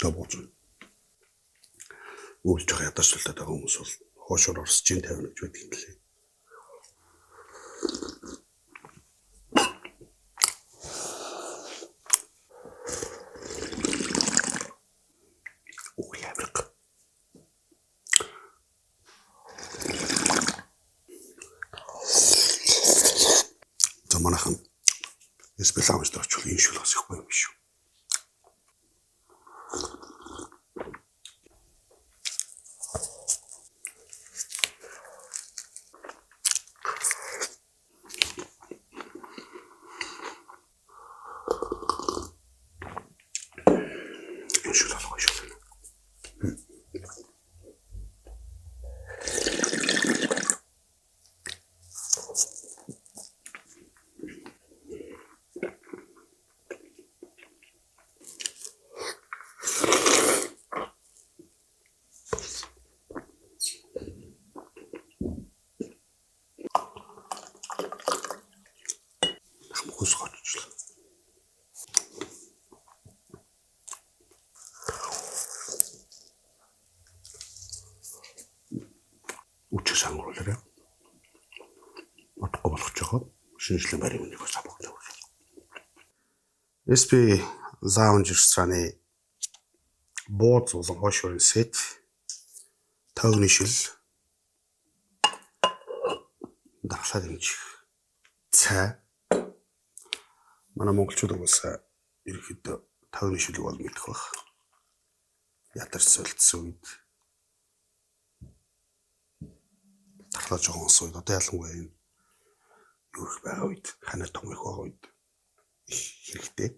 хөлтөө бууж байна. Үйлж байгаа ядаж тултаад байгаа хүмүүс бол хоошоор орсож ин тавина гэж байдаг юм лээ. Манайхан эспелаамж дөрвчл энэ шүл бас ихгүй юм шүү. Энэ шүл алгаа шүү. Хусгаачлаа. Үчиг сангуулаарай. Утгагүй болгож байгаа. Шинжлэх баримт нэг бас авах. SP заавж ирсраны бууз болон хошуурын сет төгний шил дархлаа дэмжих цай манай монголчууд бас ерөөхдөө төгний шилэг бол мэдэх баг. Ядарч солилцсон үед дархлаа жоохон сууд одоо ялангуяа энэ юу их байгаа үед ханаа том их байгаа үед их хэрэгтэй.